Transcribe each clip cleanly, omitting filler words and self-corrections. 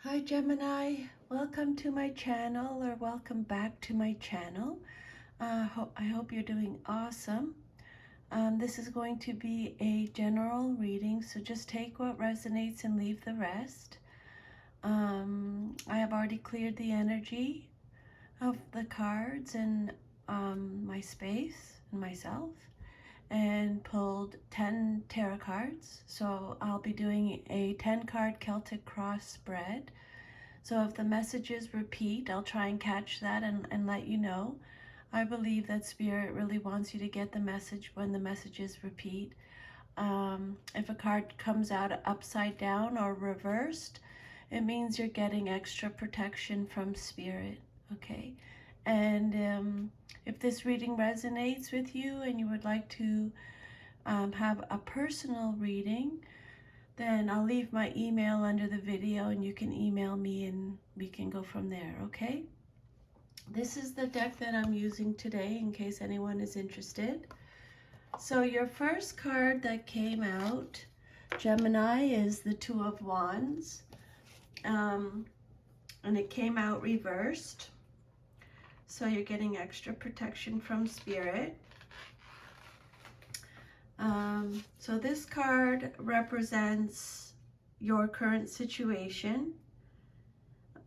Hi Gemini, welcome to my channel or welcome back to my channel. I hope you're doing awesome. This is going to be a general reading, so just take what resonates and leave the rest. I have already cleared the energy of the cards and my space and myself and pulled 10 tarot cards. So I'll be doing a 10 card Celtic cross spread. So if the messages repeat, I'll try and catch that and let you know. I believe that Spirit really wants you to get the message when the messages repeat. If a card comes out upside down or reversed, it means you're getting extra protection from Spirit, okay? And if this reading resonates with you and you would like to have a personal reading, then I'll leave my email under the video and you can email me and we can go from there, okay? This is the deck that I'm using today in case anyone is interested. So your first card that came out, Gemini, is the Two of Wands. And it came out reversed. So you're getting extra protection from Spirit. So this card represents your current situation.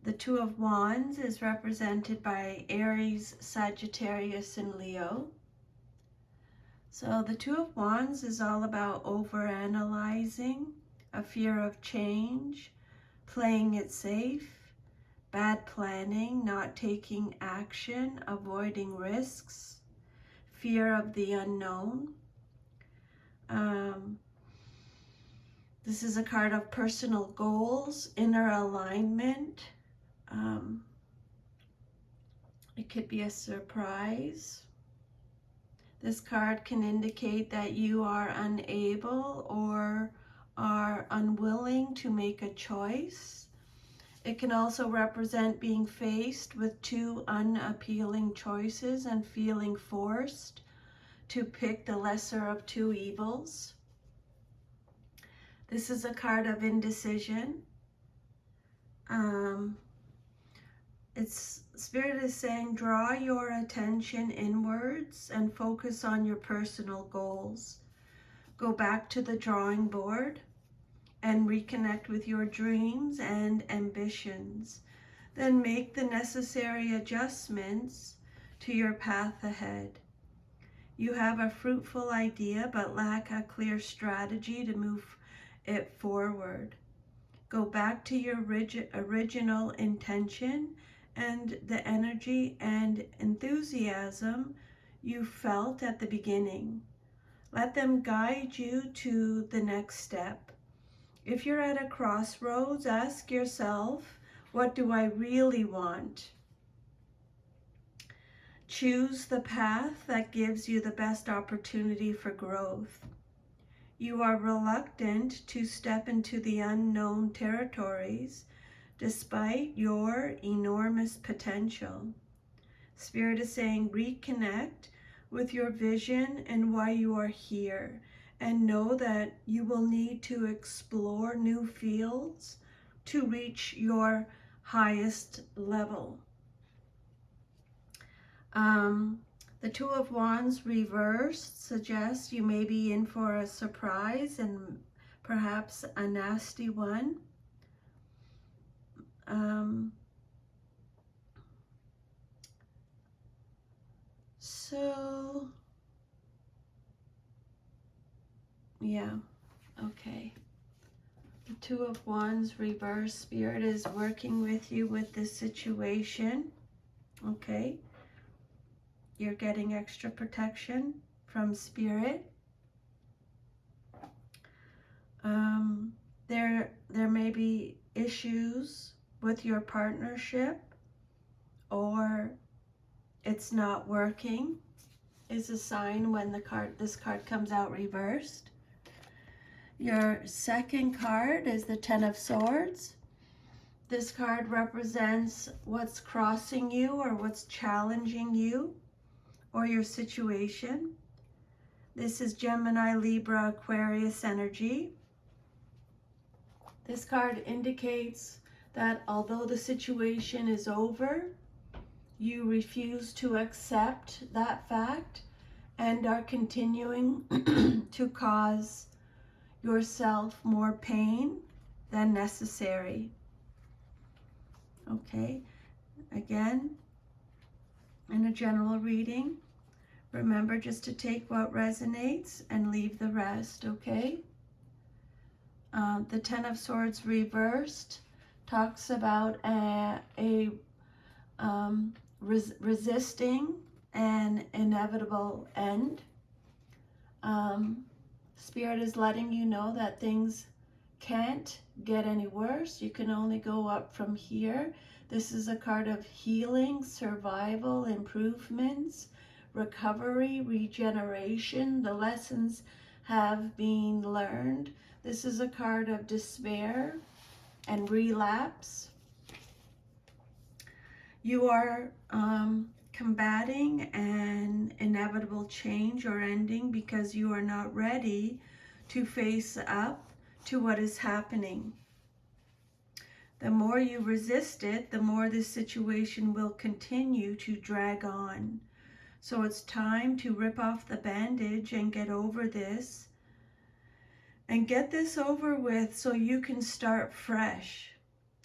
The Two of Wands is represented by Aries, Sagittarius, and Leo. So the Two of Wands is all about overanalyzing, a fear of change, playing it safe, bad planning, not taking action, avoiding risks, fear of the unknown. This is a card of personal goals, inner alignment. It could be a surprise. This card can indicate that you are unable or are unwilling to make a choice. It can also represent being faced with two unappealing choices and feeling forced to pick the lesser of two evils. This is a card of indecision. Spirit is saying, draw your attention inwards and focus on your personal goals. Go back to the drawing board and reconnect with your dreams and ambitions. Then make the necessary adjustments to your path ahead. You have a fruitful idea but lack a clear strategy to move it forward. Go back to your original intention and the energy and enthusiasm you felt at the beginning. Let them guide you to the next step. If you're at a crossroads, ask yourself, what do I really want? Choose the path that gives you the best opportunity for growth. You are reluctant to step into the unknown territories despite your enormous potential. Spirit is saying, reconnect with your vision and why you are here, and know that you will need to explore new fields to reach your highest level. The Two of Wands reversed suggests you may be in for a surprise and perhaps a nasty one. So, yeah, okay. The Two of Wands reverse, Spirit is working with you with this situation, okay? You're getting extra protection from Spirit. There may be issues with your partnership, or it's not working, is a sign when this card comes out reversed. Your second card is the Ten of Swords. This card represents what's crossing you or what's challenging you or your situation. This is Gemini, Libra, Aquarius energy. This card indicates that although the situation is over, you refuse to accept that fact and are continuing to cause yourself more pain than necessary. Okay, again, in a general reading, remember just to take what resonates and leave the rest, okay? The Ten of Swords reversed talks about resisting an inevitable end. Spirit is letting you know that things can't get any worse. You can only go up from here. This is a card of healing, survival, improvements, recovery, regeneration. The lessons have been learned. This is a card of despair and relapse. You are combating an inevitable change or ending because you are not ready to face up to what is happening. The more you resist it, the more this situation will continue to drag on. So it's time to rip off the bandage and get over this. And get this over with so you can start fresh.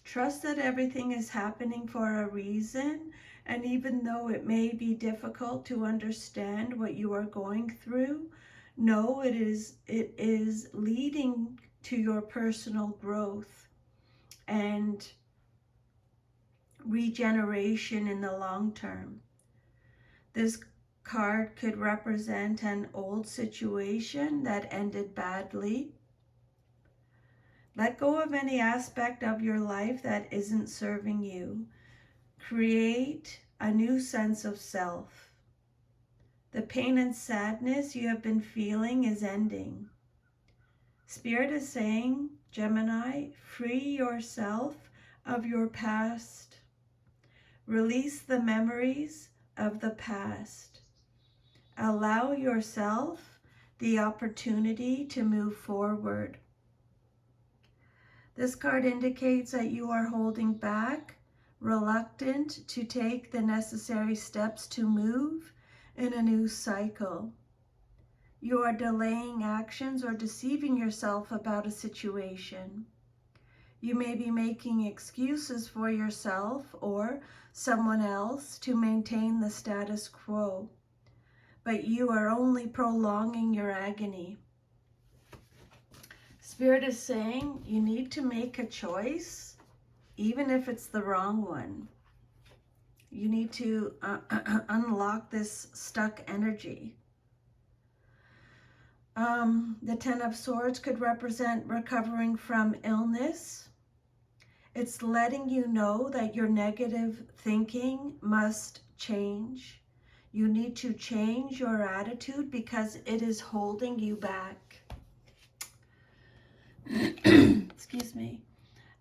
Trust that everything is happening for a reason, and even though it may be difficult to understand what you are going through, know it is leading to your personal growth and regeneration in the long term. This card could represent an old situation that ended badly. Let go of any aspect of your life that isn't serving you. Create a new sense of self. The pain and sadness you have been feeling is ending. Spirit is saying, Gemini, free yourself of your past. Release the memories of the past. Allow yourself the opportunity to move forward. This card indicates that you are holding back, reluctant to take the necessary steps to move in a new cycle. You are delaying actions or deceiving yourself about a situation. You may be making excuses for yourself or someone else to maintain the status quo, but you are only prolonging your agony. Spirit is saying you need to make a choice, even if it's the wrong one. You need to unlock this stuck energy. The Ten of Swords could represent recovering from illness. It's letting you know that your negative thinking must change. You need to change your attitude because it is holding you back. Excuse me.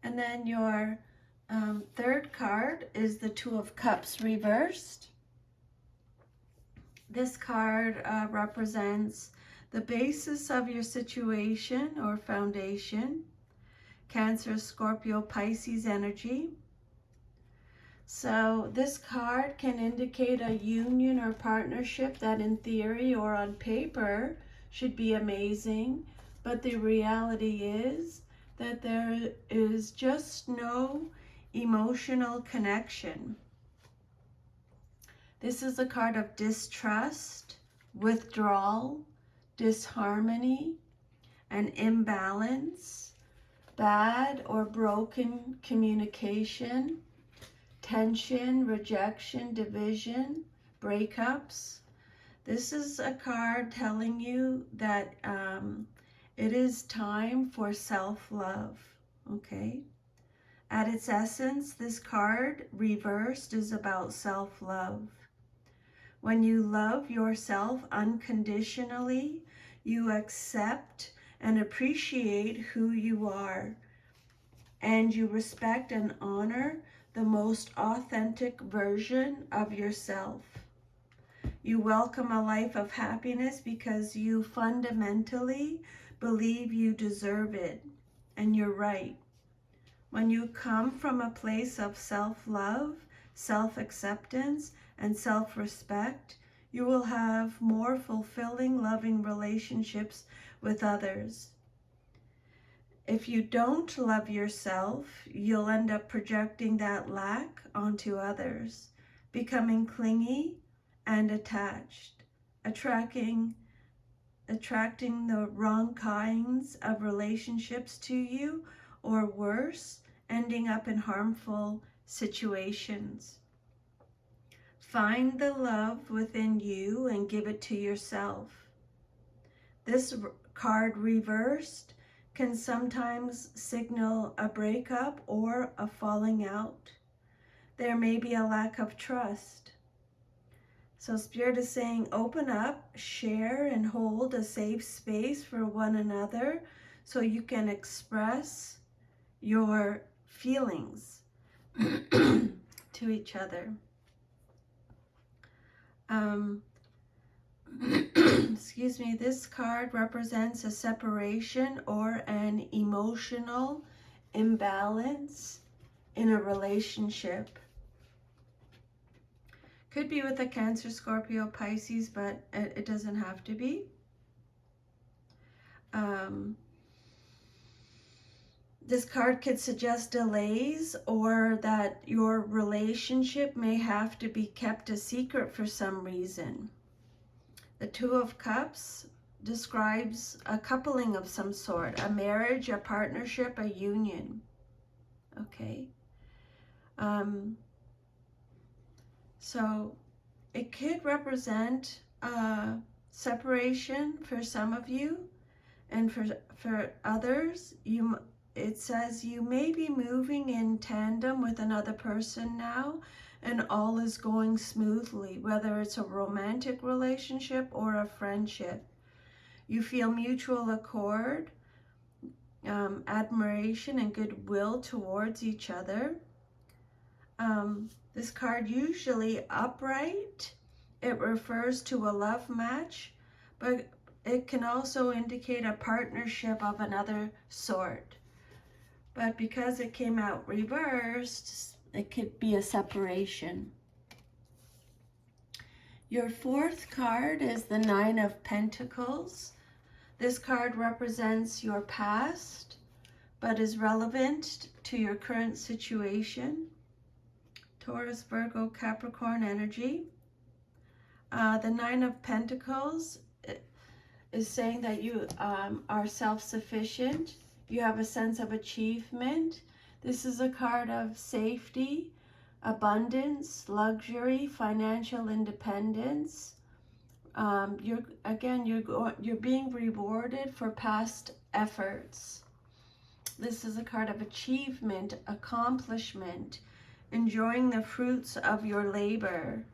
And then your third card is the Two of Cups reversed. This card represents the basis of your situation or foundation. Cancer, Scorpio, Pisces energy. So this card can indicate a union or partnership that in theory or on paper should be amazing, but the reality is that there is just no emotional connection. This is a card of distrust, withdrawal, disharmony, and imbalance, bad or broken communication, tension, rejection, division, breakups. This is a card telling you that it is time for self-love, okay? At its essence, this card reversed is about self-love. When you love yourself unconditionally, you accept and appreciate who you are, and you respect and honor the most authentic version of yourself. You welcome a life of happiness because you fundamentally believe you deserve it, and you're right. When you come from a place of self-love, self-acceptance, and self-respect, you will have more fulfilling, loving relationships with others. If you don't love yourself, you'll end up projecting that lack onto others, becoming clingy and attached, attracting the wrong kinds of relationships to you, or worse, ending up in harmful situations. Find the love within you and give it to yourself. This card reversed can sometimes signal a breakup or a falling out. There may be a lack of trust. So Spirit is saying, open up, share, and hold a safe space for one another so you can express your feelings to each other. Excuse me, this card represents a separation or an emotional imbalance in a relationship. Could be with a Cancer, Scorpio, Pisces, but it doesn't have to be. This card could suggest delays, or that your relationship may have to be kept a secret for some reason. The Two of Cups describes a coupling of some sort, a marriage, a partnership, a union. Okay. So it could represent separation for some of you, and for others, it says you may be moving in tandem with another person now, and all is going smoothly, whether it's a romantic relationship or a friendship. You feel mutual accord, admiration, and goodwill towards each other. This card, usually upright, it refers to a love match, but it can also indicate a partnership of another sort. But because it came out reversed, it could be a separation. Your fourth card is the Nine of Pentacles. This card represents your past, but is relevant to your current situation. Taurus, Virgo, Capricorn energy. The Nine of Pentacles is saying that you are self-sufficient. You have a sense of achievement. This is a card of safety, abundance, luxury, financial independence. You're being rewarded for past efforts. This is a card of achievement, accomplishment, enjoying the fruits of your labor.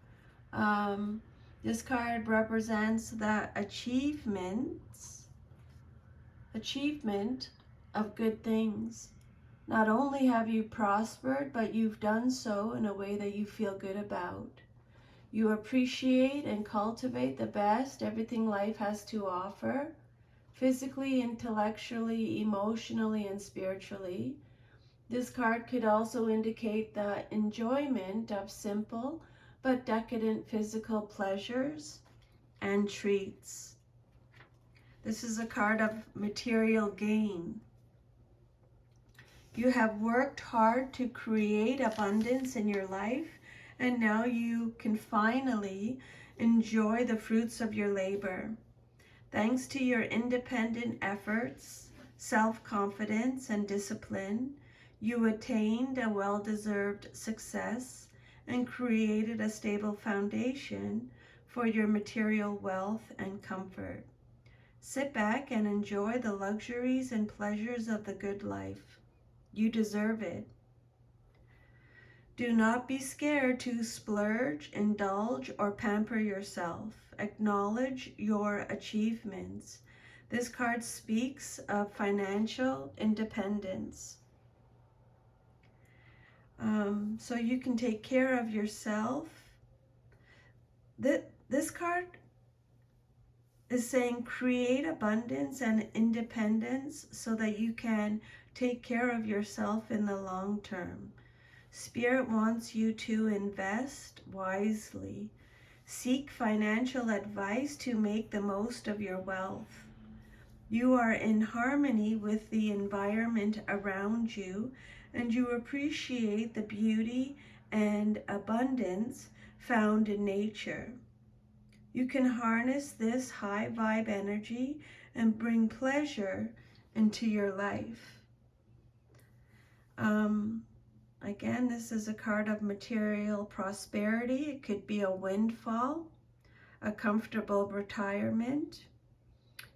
This card represents the achievement of good things. Not only have you prospered, but you've done so in a way that you feel good about. You appreciate and cultivate the best everything life has to offer, physically, intellectually, emotionally, and spiritually. This card could also indicate the enjoyment of simple but decadent physical pleasures and treats. This is a card of material gain. You have worked hard to create abundance in your life, and now you can finally enjoy the fruits of your labor. Thanks to your independent efforts, self-confidence, and discipline, you attained a well-deserved success and created a stable foundation for your material wealth and comfort. Sit back and enjoy the luxuries and pleasures of the good life. You deserve it. Do not be scared to splurge, indulge, or pamper yourself. Acknowledge your achievements. This card speaks of financial independence. So you can take care of yourself. This card is saying create abundance and independence so that you can Take care of yourself in the long term. Spirit wants you to invest wisely. Seek financial advice to make the most of your wealth. You are in harmony with the environment around you, and you appreciate the beauty and abundance found in nature. You can harness this high vibe energy and bring pleasure into your life. Again, this is a card of material prosperity. It could be a windfall, a comfortable retirement.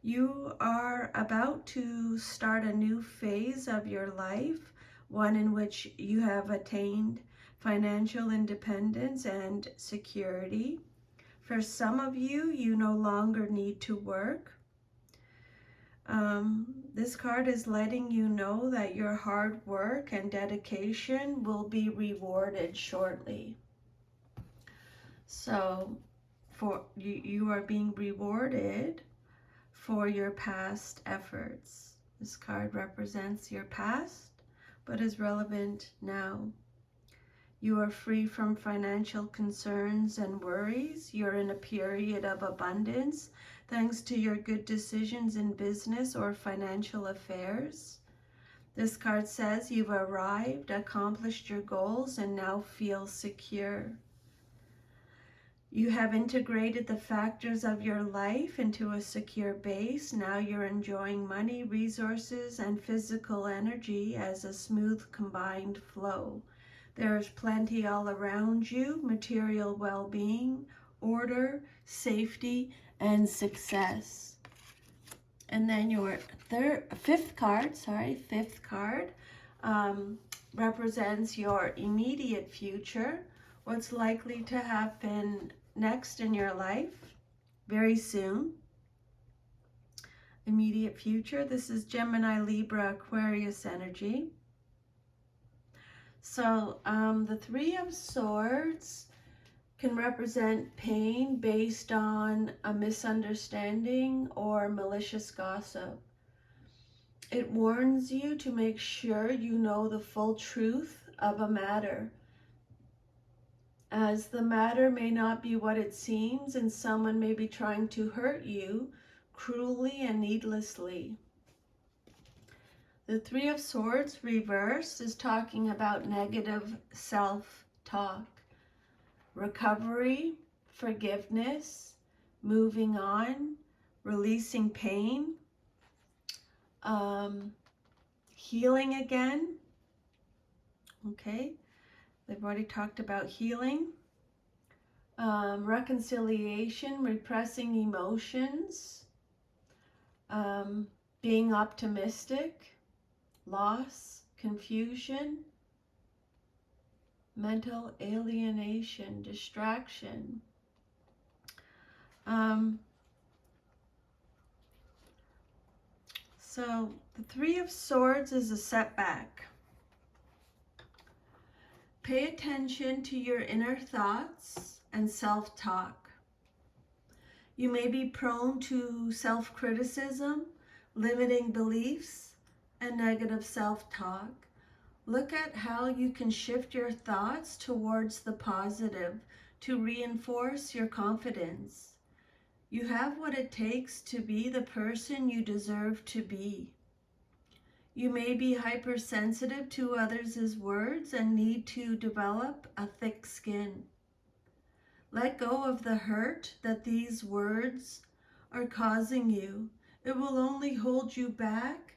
You are about to start a new phase of your life, one in which you have attained financial independence and security. For some of you, you no longer need to work. This card is letting you know that your hard work and dedication will be rewarded shortly. So for you are being rewarded for your past efforts. This card represents your past, but is relevant now. You are free from financial concerns and worries. You're in a period of abundance thanks to your good decisions in business or financial affairs. This card says you've arrived, accomplished your goals, and now feel secure. You have integrated the factors of your life into a secure base. Now you're enjoying money, resources, and physical energy as a smooth combined flow. There's plenty all around you, material well-being, order, safety, and success. And then your fifth card represents your immediate future, what's likely to happen next in your life very soon. Immediate future, this is Gemini, Libra, Aquarius energy. So the Three of Swords can represent pain based on a misunderstanding or malicious gossip. It warns you to make sure you know the full truth of a matter, as the matter may not be what it seems and someone may be trying to hurt you cruelly and needlessly. The Three of Swords reversed is talking about negative self-talk, recovery, forgiveness, moving on, releasing pain, healing again. Okay, they've already talked about healing. Reconciliation, repressing emotions, being optimistic, loss, confusion, mental alienation, distraction. So the Three of Swords is a setback. Pay attention to your inner thoughts and self-talk. You may be prone to self-criticism, limiting beliefs, and negative self-talk. Look at how you can shift your thoughts towards the positive to reinforce your confidence. You have what it takes to be the person you deserve to be. You may be hypersensitive to others' words and need to develop a thick skin. Let go of the hurt that these words are causing you. It will only hold you back,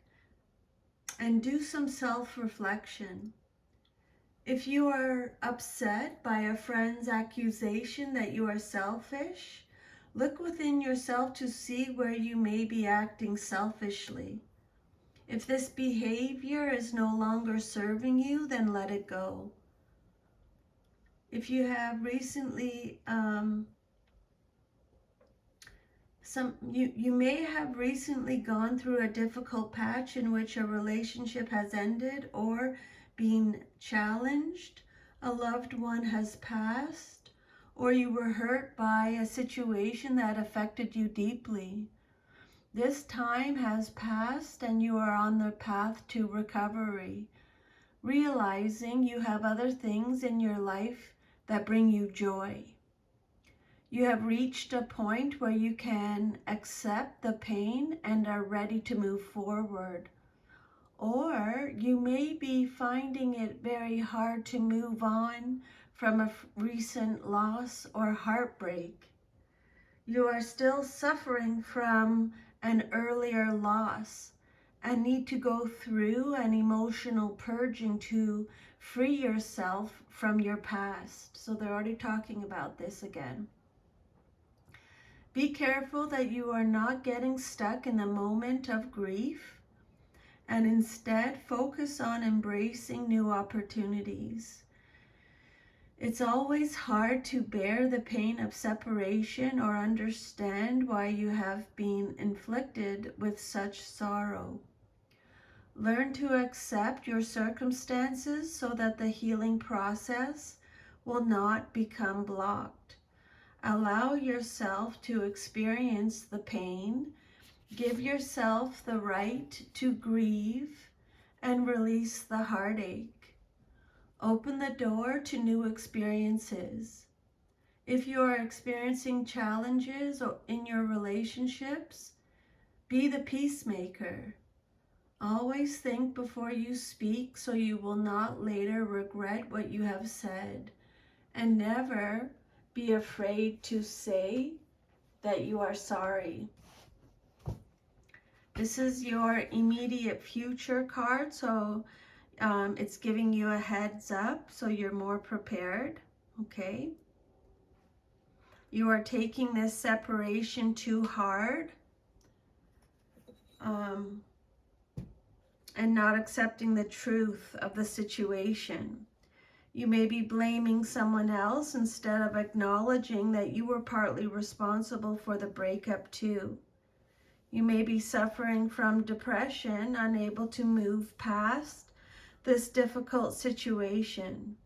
and do some self-reflection. If you are upset by a friend's accusation that you are selfish, look within yourself to see where you may be acting selfishly. If this behavior is no longer serving you, then let it go. If you have recently, you may have recently gone through a difficult patch in which a relationship has ended or been challenged, a loved one has passed, or you were hurt by a situation that affected you deeply. This time has passed and you are on the path to recovery, realizing you have other things in your life that bring you joy. You have reached a point where you can accept the pain and are ready to move forward. Or you may be finding it very hard to move on from a recent loss or heartbreak. You are still suffering from an earlier loss and need to go through an emotional purging to free yourself from your past. So they're already talking about this again. Be careful that you are not getting stuck in the moment of grief, and instead focus on embracing new opportunities. It's always hard to bear the pain of separation or understand why you have been inflicted with such sorrow. Learn to accept your circumstances so that the healing process will not become blocked. Allow yourself to experience the pain. Give yourself the right to grieve and release the heartache. Open the door to new experiences. If you are experiencing challenges in your relationships, be the peacemaker. Always think before you speak so you will not later regret what you have said. And never be afraid to say that you are sorry. This is your immediate future card, so it's giving you a heads up so you're more prepared, okay? You are taking this separation too hard and not accepting the truth of the situation. You may be blaming someone else instead of acknowledging that you were partly responsible for the breakup too. You may be suffering from depression, unable to move past this difficult situation.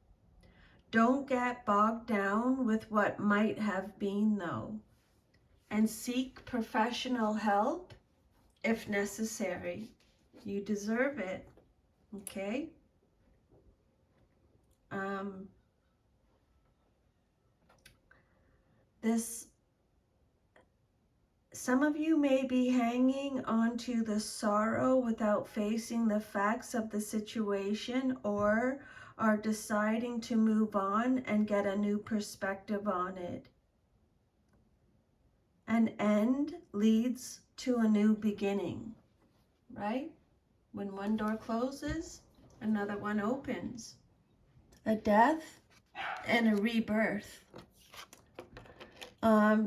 Don't get bogged down with what might have been, though, and seek professional help if necessary. You deserve it, okay? Some of you may be hanging on to the sorrow without facing the facts of the situation, or are deciding to move on and get a new perspective on it. An end leads to a new beginning, right? When one door closes, another one opens. A death and a rebirth.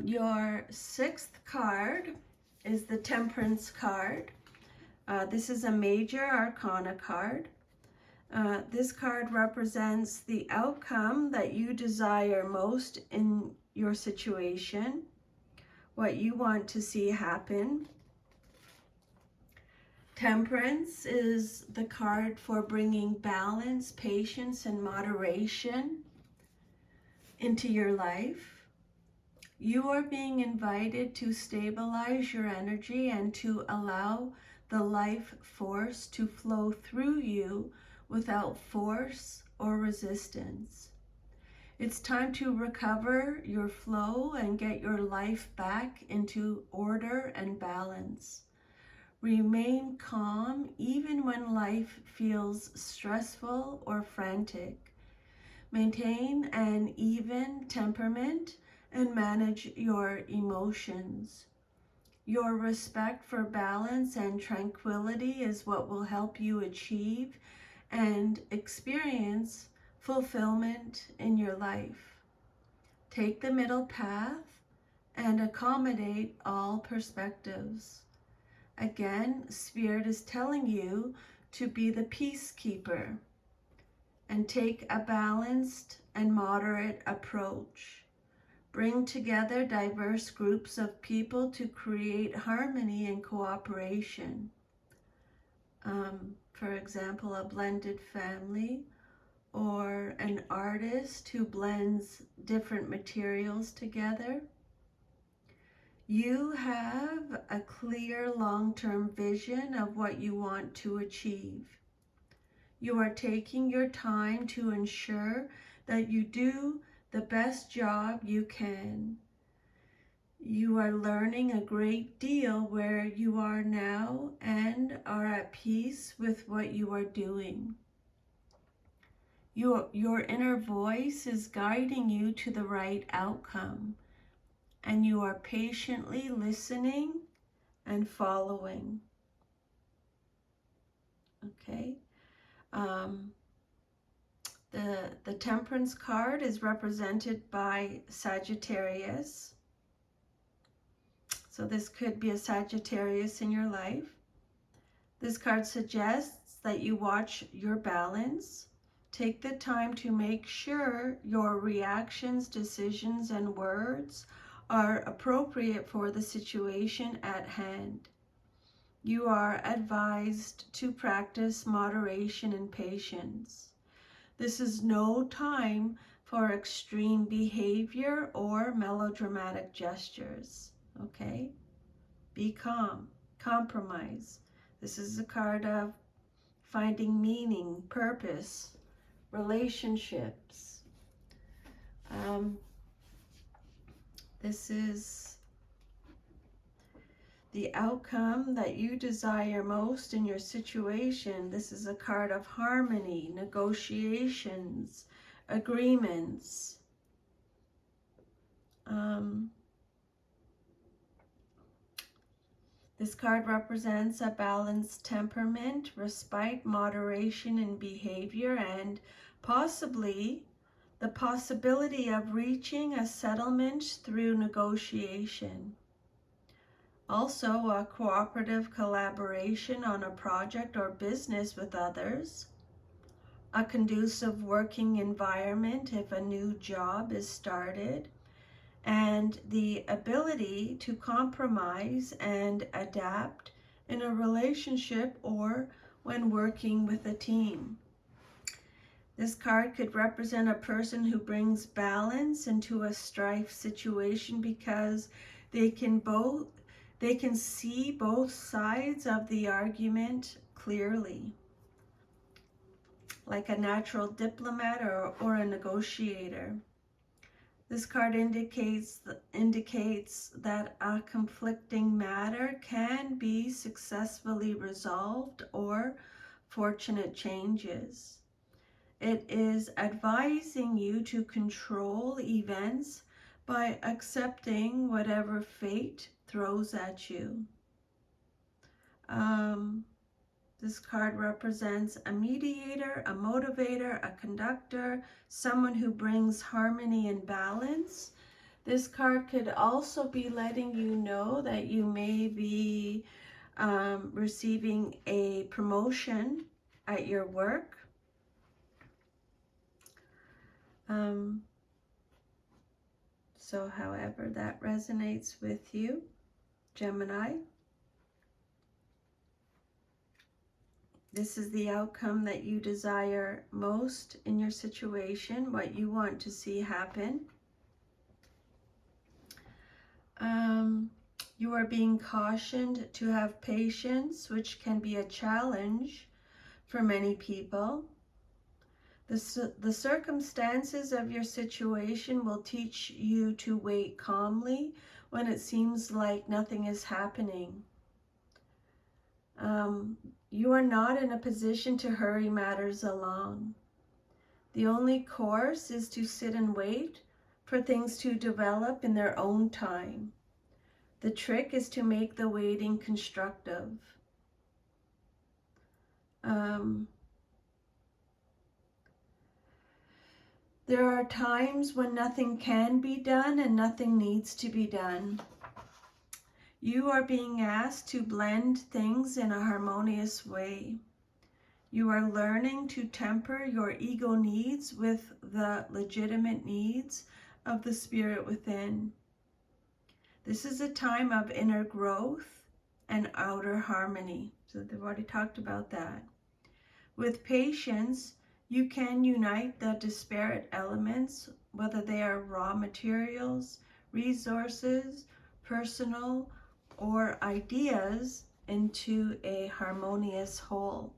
Your sixth card is the Temperance card. This is a major arcana card. This card represents the outcome that you desire most in your situation, what you want to see happen. Temperance is the card for bringing balance, patience, and moderation into your life. You are being invited to stabilize your energy and to allow the life force to flow through you without force or resistance. It's time to recover your flow and get your life back into order and balance. Remain calm even when life feels stressful or frantic. Maintain an even temperament and manage your emotions. Your respect for balance and tranquility is what will help you achieve and experience fulfillment in your life. Take the middle path and accommodate all perspectives. Again, Spirit is telling you to be the peacekeeper and take a balanced and moderate approach. Bring together diverse groups of people to create harmony and cooperation. For example, a blended family, or an artist who blends different materials together. You have a clear long-term vision of what you want to achieve. You are taking your time to ensure that you do the best job you can. You are learning a great deal where you are now and are at peace with what you are doing. Your inner voice is guiding you to the right outcome, and you are patiently listening and following. Okay. The Temperance card is represented by Sagittarius. So this could be a Sagittarius in your life. This card suggests that you watch your balance. Take the time to make sure your reactions, decisions, and words are appropriate for the situation at hand. You are advised to practice moderation and patience. This is no time for extreme behavior or melodramatic gestures, okay? Be calm, compromise. This is a card of finding meaning, purpose, relationships. This is the outcome that you desire most in your situation. This is a card of harmony, negotiations, agreements. This card represents a balanced temperament, respite, moderation in behavior, and possibly the possibility of reaching a settlement through negotiation. Also, a cooperative collaboration on a project or business with others. A conducive working environment if a new job is started. And the ability to compromise and adapt in a relationship or when working with a team. This card could represent a person who brings balance into a strife situation because they can see both sides of the argument clearly, like a natural diplomat or a negotiator. This card indicates that a conflicting matter can be successfully resolved or fortunate changes. It is advising you to control events by accepting whatever fate throws at you. This card represents a mediator, a motivator, a conductor, someone who brings harmony and balance. This card could also be letting you know that you may be receiving a promotion at your work. So however that resonates with you, Gemini. This is the outcome that you desire most in your situation, what you want to see happen. You are being cautioned to have patience, which can be a challenge for many people. The circumstances of your situation will teach you to wait calmly when it seems like nothing is happening. You are not in a position to hurry matters along. The only course is to sit and wait for things to develop in their own time. The trick is to make the waiting constructive. There are times when nothing can be done and nothing needs to be done. You are being asked to blend things in a harmonious way. You are learning to temper your ego needs with the legitimate needs of the spirit within. This is a time of inner growth and outer harmony. So they've already talked about that. With patience, you can unite the disparate elements, whether they are raw materials, resources, personal, or ideas into a harmonious whole.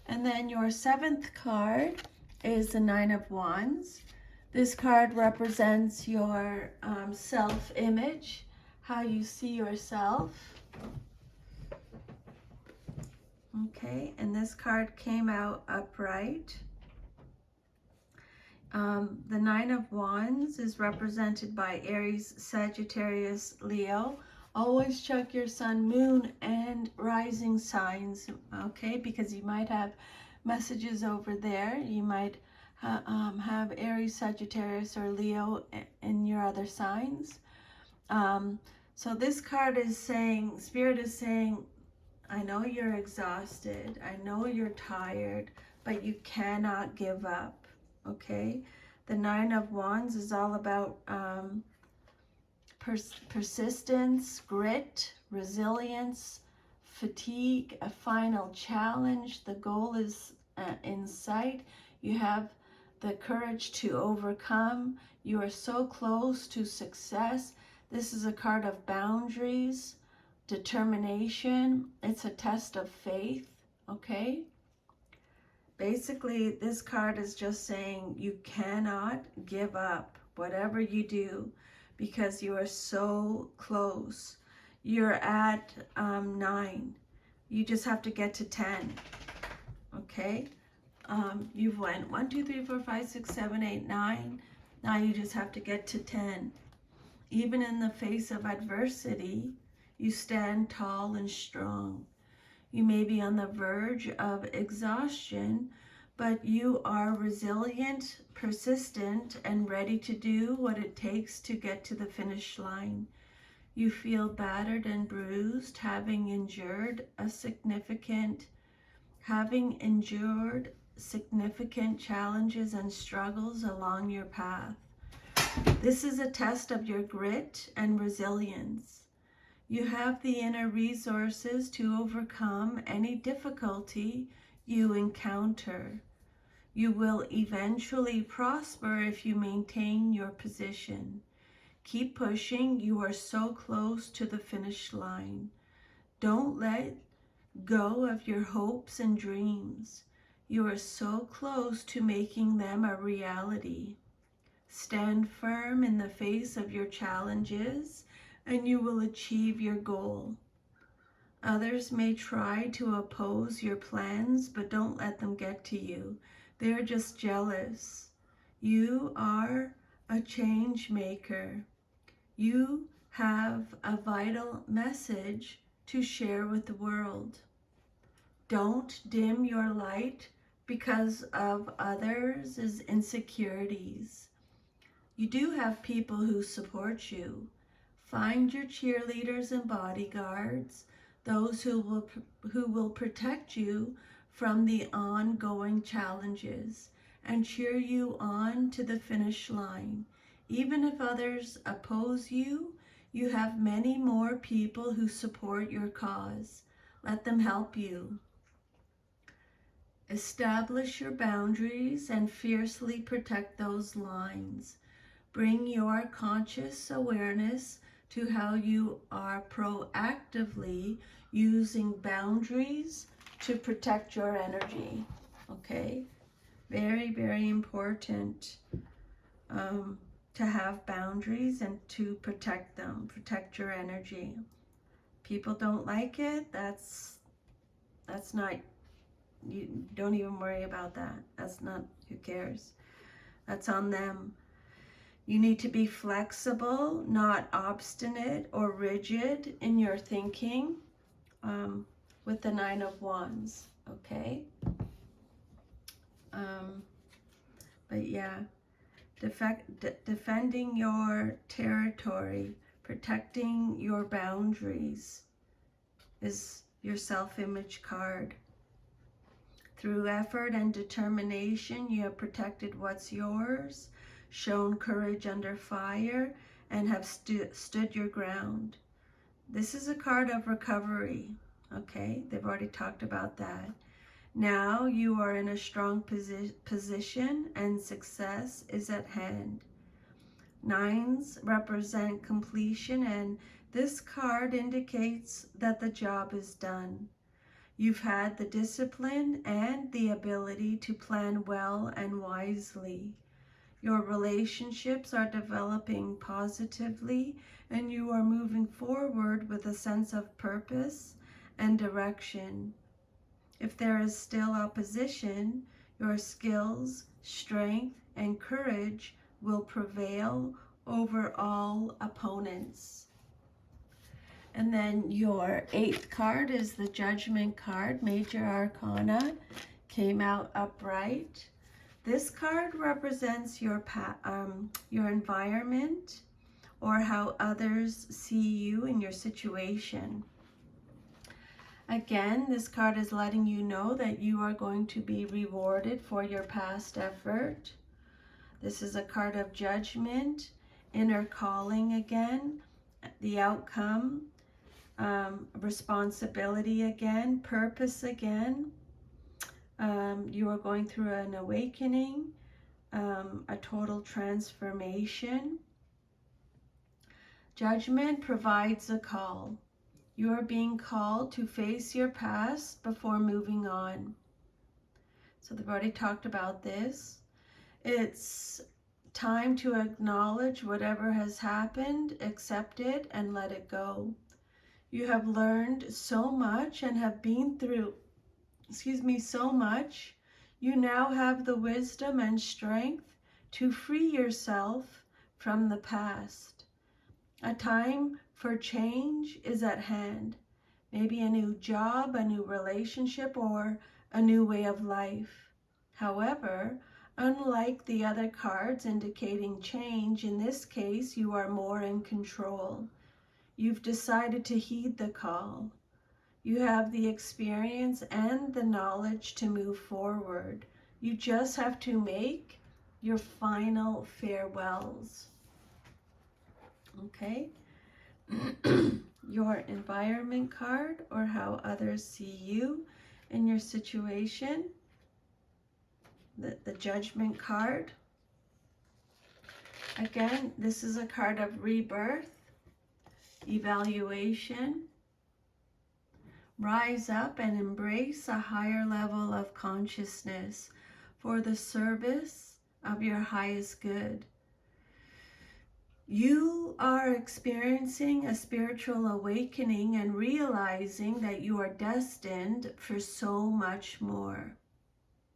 And then your 7th card is the 9 of Wands. This card represents your self-image, how you see yourself. Okay, and this card came out upright. The 9 of Wands is represented by Aries, Sagittarius, Leo. Always check your sun, moon, and rising signs, okay? Because you might have messages over there. You might have Aries, Sagittarius, or Leo in your other signs. So this card is saying, Spirit is saying, I know you're exhausted. I know you're tired, but you cannot give up, okay? The 9 of Wands is all about persistence, grit, resilience, fatigue, a final challenge. The goal is in sight. You have the courage to overcome. You are so close to success. This is a card of boundaries, determination. It's a test of faith, okay? Basically, this card is just saying you cannot give up whatever you do because you are so close. You're at 9. You just have to get to 10, okay? You've went 1, 2, 3, 4, 5, 6, 7, 8, 9. Now you just have to get to 10. Even in the face of adversity, you stand tall and strong. You may be on the verge of exhaustion, but you are resilient, persistent, and ready to do what it takes to get to the finish line. You feel battered and bruised, having endured significant challenges and struggles along your path. This is a test of your grit and resilience. You have the inner resources to overcome any difficulty you encounter. You will eventually prosper if you maintain your position. Keep pushing. You are so close to the finish line. Don't let go of your hopes and dreams. You are so close to making them a reality. Stand firm in the face of your challenges, and you will achieve your goal. Others may try to oppose your plans, but don't let them get to you. They're just jealous. You are a change maker. You have a vital message to share with the world. Don't dim your light because of others' insecurities. You do have people who support you. Find your cheerleaders and bodyguards, those who will protect you from the ongoing challenges and cheer you on to the finish line. Even if others oppose you, you have many more people who support your cause. Let them help you. Establish your boundaries and fiercely protect those lines. Bring your conscious awareness to how you are proactively using boundaries to protect your energy. Okay? Very, very important to have boundaries and to protect them. Protect your energy. People don't like it. That's not, you don't even worry about that. That's not, who cares? That's on them. You need to be flexible, not obstinate or rigid in your thinking with the 9 of Wands, okay? But yeah, defending your territory, protecting your boundaries is your self-image card. Through effort and determination, you have protected what's yours, shown courage under fire, and have stood your ground. This is a card of recovery, okay? They've already talked about that. Now you are in a strong position and success is at hand. Nines represent completion, and this card indicates that the job is done. You've had the discipline and the ability to plan well and wisely. Your relationships are developing positively, and you are moving forward with a sense of purpose and direction. If there is still opposition, your skills, strength, and courage will prevail over all opponents. And then your 8th card is the Judgment card, Major Arcana, came out upright. This card represents your environment or how others see you in your situation. Again, this card is letting you know that you are going to be rewarded for your past effort. This is a card of judgment, inner calling again, the outcome, responsibility again, purpose again. You are going through an awakening, a total transformation. Judgment provides a call. You are being called to face your past before moving on. So they've already talked about this. It's time to acknowledge whatever has happened, accept it, and let it go. You have learned so much and have been through, so much. You now have the wisdom and strength to free yourself from the past. A time for change is at hand. Maybe a new job, a new relationship, or a new way of life. However, unlike the other cards indicating change, in this case, you are more in control. You've decided to heed the call. You have the experience and the knowledge to move forward. You just have to make your final farewells. Okay? Your environment card, or how others see you in your situation. The Judgment card. Again, this is a card of rebirth, evaluation. Rise up and embrace a higher level of consciousness for the service of your highest good. You are experiencing a spiritual awakening and realizing that you are destined for so much more.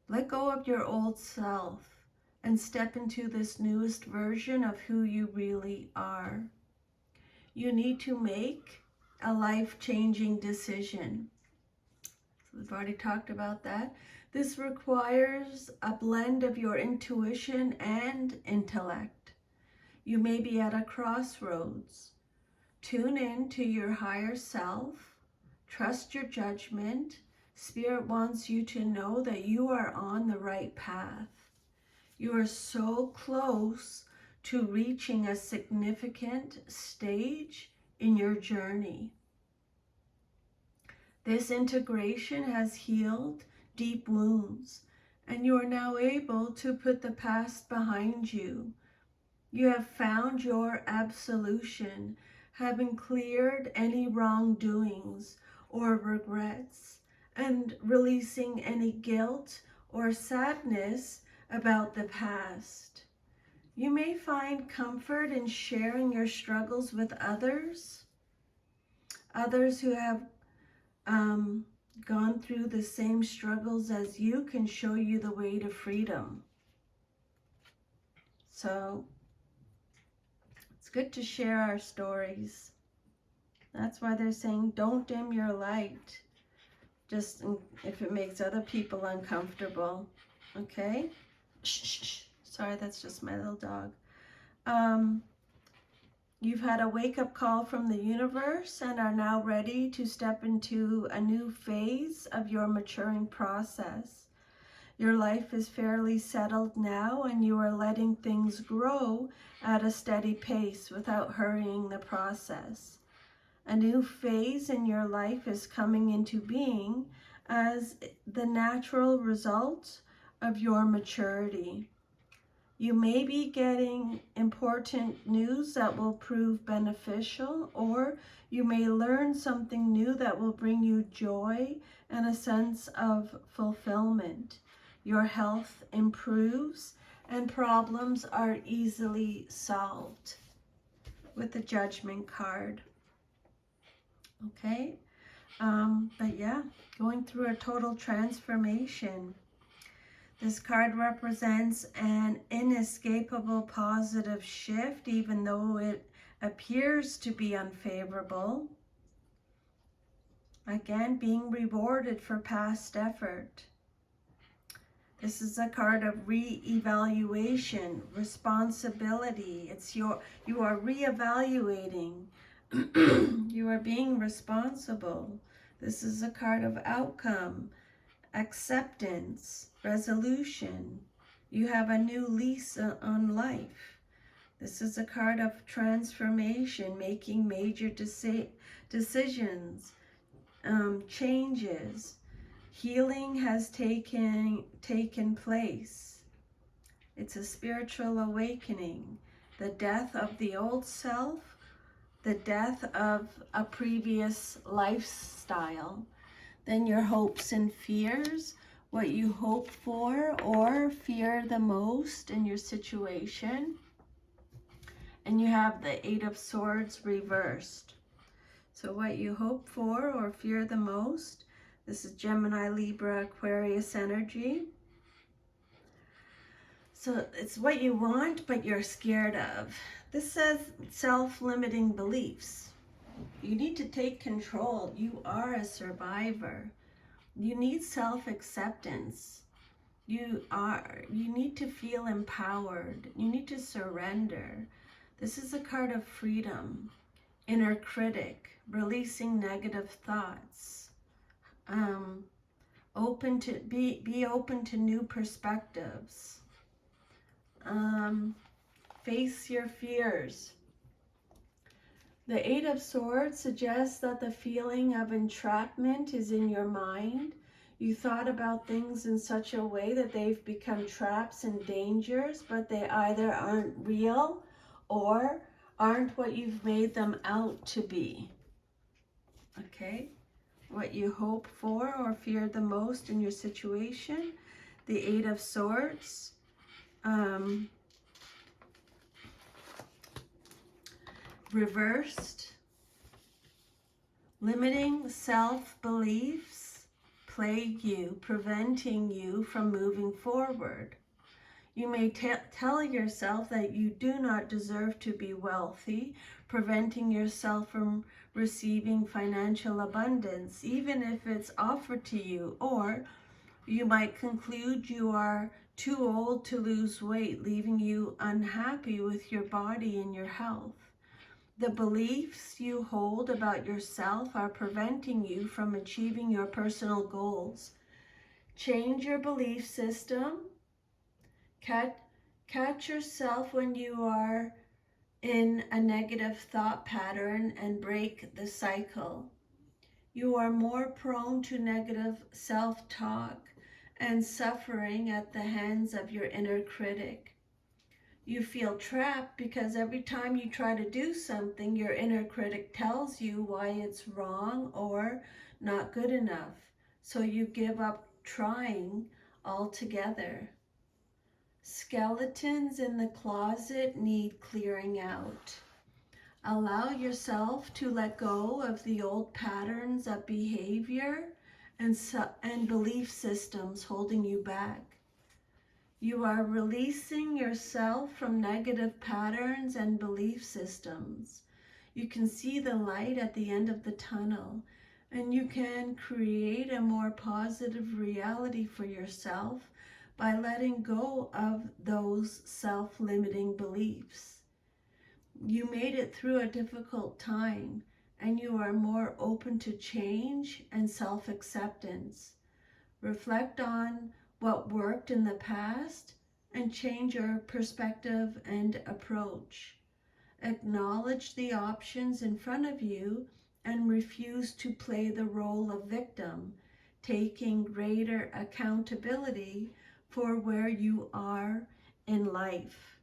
Let go of your old self and step into this newest version of who you really are. You need to make a life-changing decision. So we've already talked about that. This requires a blend of your intuition and intellect. You may be at a crossroads. Tune in to your higher self. Trust your judgment. Spirit wants you to know that you are on the right path. You are so close to reaching a significant stage in your journey. This integration has healed deep wounds, and you are now able to put the past behind you. You have found your absolution, having cleared any wrongdoings or regrets, and releasing any guilt or sadness about the past. You may find comfort in sharing your struggles with others who have gone through the same struggles as you can show you the way to freedom. So it's good to share our stories. That's why they're saying don't dim your light, just if it makes other people uncomfortable. Okay? Shh, shh, shh. Sorry, that's just my little dog. You've had a wake-up call from the universe and are now ready to step into a new phase of your maturing process. Your life is fairly settled now, and you are letting things grow at a steady pace without hurrying the process. A new phase in your life is coming into being as the natural result of your maturity. You may be getting important news that will prove beneficial, or you may learn something new that will bring you joy and a sense of fulfillment. Your health improves and problems are easily solved with the Judgment card. Okay? But yeah, going through a total transformation. This card represents an inescapable positive shift, even though it appears to be unfavorable. Again, being rewarded for past effort. This is a card of re-evaluation, responsibility. You are re-evaluating. You are being responsible. This is a card of outcome, acceptance, resolution. You have a new lease on life. This is a card of transformation, making major decisions, changes. Healing has taken place. It's a spiritual awakening. The death of the old self, the death of a previous lifestyle. Then your hopes and fears, what you hope for or fear the most in your situation. And you have the Eight of Swords reversed. So what you hope for or fear the most. This is Gemini, Libra, Aquarius energy. So it's what you want, but you're scared of. This says self-limiting beliefs. You need to take control. You are a survivor. You need self-acceptance. You need to feel empowered. You need to surrender. This is a card of freedom. Inner critic, releasing negative thoughts. Be open to new perspectives. Face your fears. The Eight of Swords suggests that the feeling of entrapment is in your mind. You thought about things in such a way that they've become traps and dangers, but they either aren't real or aren't what you've made them out to be. Okay? What you hope for or fear the most in your situation. The Eight of Swords. Reversed. Limiting self-beliefs plague you, preventing you from moving forward. You may tell yourself that you do not deserve to be wealthy, preventing yourself from receiving financial abundance, even if it's offered to you. Or you might conclude you are too old to lose weight, leaving you unhappy with your body and your health. The beliefs you hold about yourself are preventing you from achieving your personal goals. Change your belief system. Catch yourself when you are in a negative thought pattern and break the cycle. You are more prone to negative self-talk and suffering at the hands of your inner critic. You feel trapped because every time you try to do something, your inner critic tells you why it's wrong or not good enough. So you give up trying altogether. Skeletons in the closet need clearing out. Allow yourself to let go of the old patterns of behavior and belief systems holding you back. You are releasing yourself from negative patterns and belief systems. You can see the light at the end of the tunnel, and you can create a more positive reality for yourself by letting go of those self-limiting beliefs. You made it through a difficult time, and you are more open to change and self-acceptance. Reflect on what worked in the past and change your perspective and approach. Acknowledge the options in front of you and refuse to play the role of victim, taking greater accountability for where you are in life.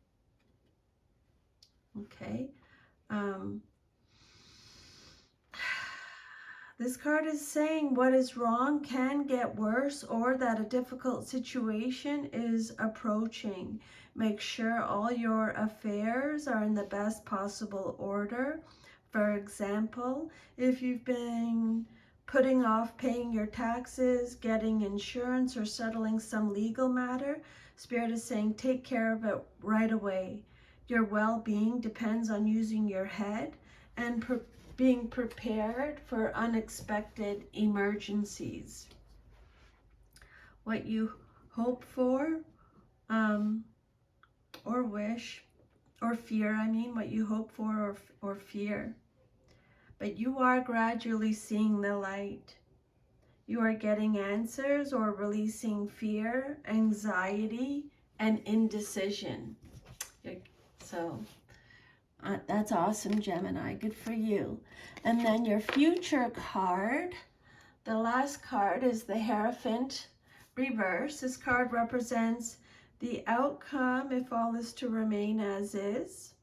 Okay. This card is saying what is wrong can get worse, or that a difficult situation is approaching. Make sure all your affairs are in the best possible order. For example, if you've been putting off paying your taxes, getting insurance, or settling some legal matter, Spirit is saying take care of it right away. Your well-being depends on using your head and being prepared for unexpected emergencies. What you hope for, or wish, or fear, what you hope for or fear. But you are gradually seeing the light. You are getting answers or releasing fear, anxiety, and indecision. So that's awesome, Gemini. Good for you. And then your future card, the last card, is the Hierophant reverse. This card represents the outcome if all is to remain as is.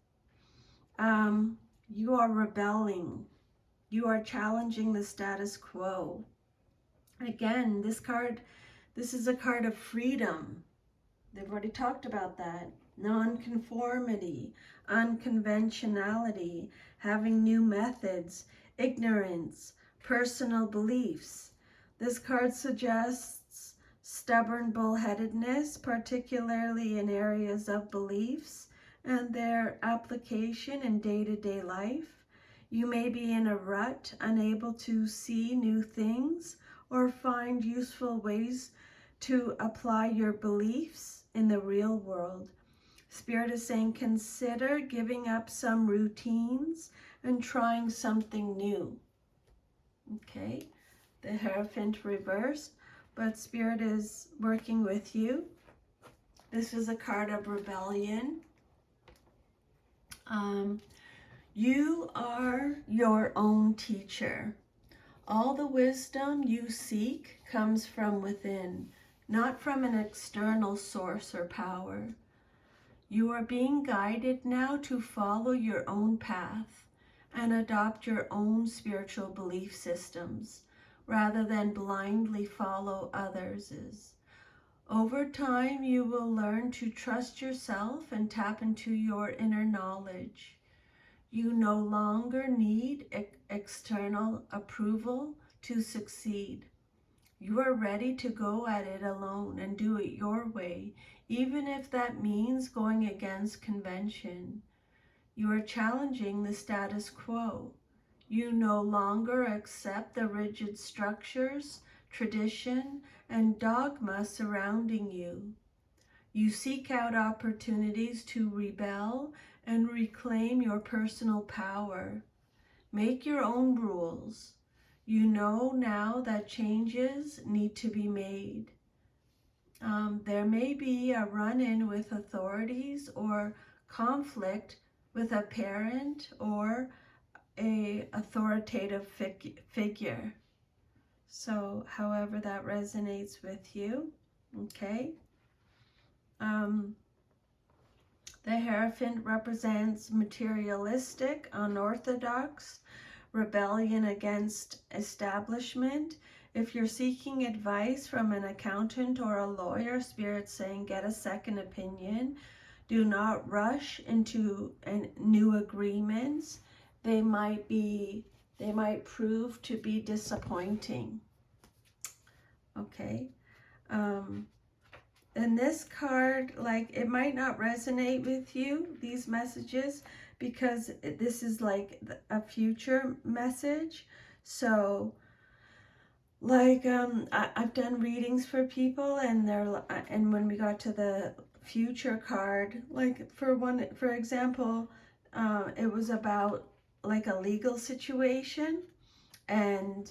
You are rebelling. You are challenging the status quo. Again, this is a card of freedom. They've already talked about that. Non-conformity, unconventionality, having new methods, ignorance, personal beliefs. This card suggests stubborn bullheadedness, particularly in areas of beliefs and their application in day-to-day life. You may be in a rut, unable to see new things or find useful ways to apply your beliefs in the real world. Spirit is saying consider giving up some routines and trying something new. Okay, the Hierophant reversed, but Spirit is working with you. This is a card of rebellion. You are your own teacher. All the wisdom you seek comes from within, not from an external source or power. You are being guided now to follow your own path and adopt your own spiritual belief systems rather than blindly follow others'. Over time, you will learn to trust yourself and tap into your inner knowledge. You no longer need external approval to succeed. You are ready to go at it alone and do it your way, even if that means going against convention. You are challenging the status quo. You no longer accept the rigid structures, tradition, and dogma surrounding you. You seek out opportunities to rebel and reclaim your personal power. Make your own rules. You know now that changes need to be made. There may be a run-in with authorities or conflict with a parent or a authoritative figure. So however that resonates with you, okay? The Hierophant represents materialistic, unorthodox, rebellion against establishment. If you're seeking advice from an accountant or a lawyer, Spirit's saying get a second opinion. Do not rush into new agreements. They might prove to be disappointing. Okay. And this card, like, it might not resonate with you, these messages, because this is like a future message. So, like, I've done readings for people, and and when we got to the future card, like for example, it was about like a legal situation, and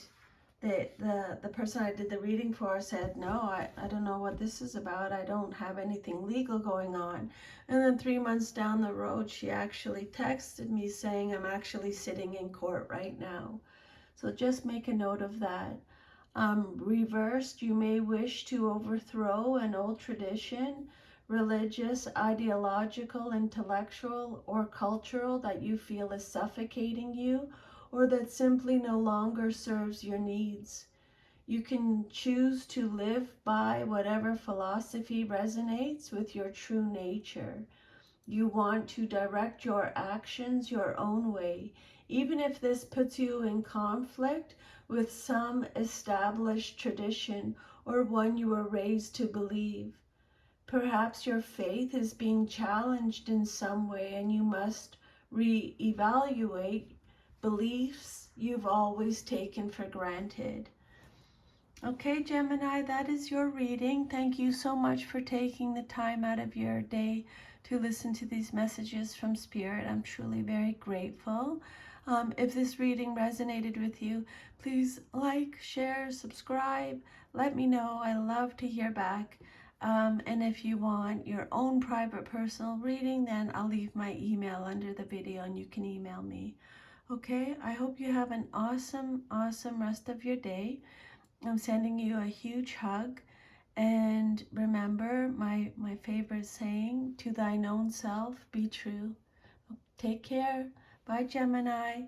the person I did the reading for said, no, I don't know what this is about. I don't have anything legal going on. And then 3 months down the road, she actually texted me saying, I'm actually sitting in court right now. So just make a note of that. Reversed, you may wish to overthrow an old tradition, religious, ideological, intellectual, or cultural that you feel is suffocating you, or that simply no longer serves your needs. You can choose to live by whatever philosophy resonates with your true nature. You want to direct your actions your own way, even if this puts you in conflict with some established tradition or one you were raised to believe. Perhaps your faith is being challenged in some way and you must re-evaluate beliefs you've always taken for granted. Okay, Gemini, that is your reading. Thank you so much for taking the time out of your day to listen to these messages from Spirit. I'm truly very grateful. If this reading resonated with you, please like, share, subscribe. Let me know. I love to hear back. And if you want your own private personal reading, then I'll leave my email under the video and you can email me. Okay, I hope you have an awesome, awesome rest of your day. I'm sending you a huge hug. And remember my favorite saying, to thine own self be true. Take care. Bye, Gemini.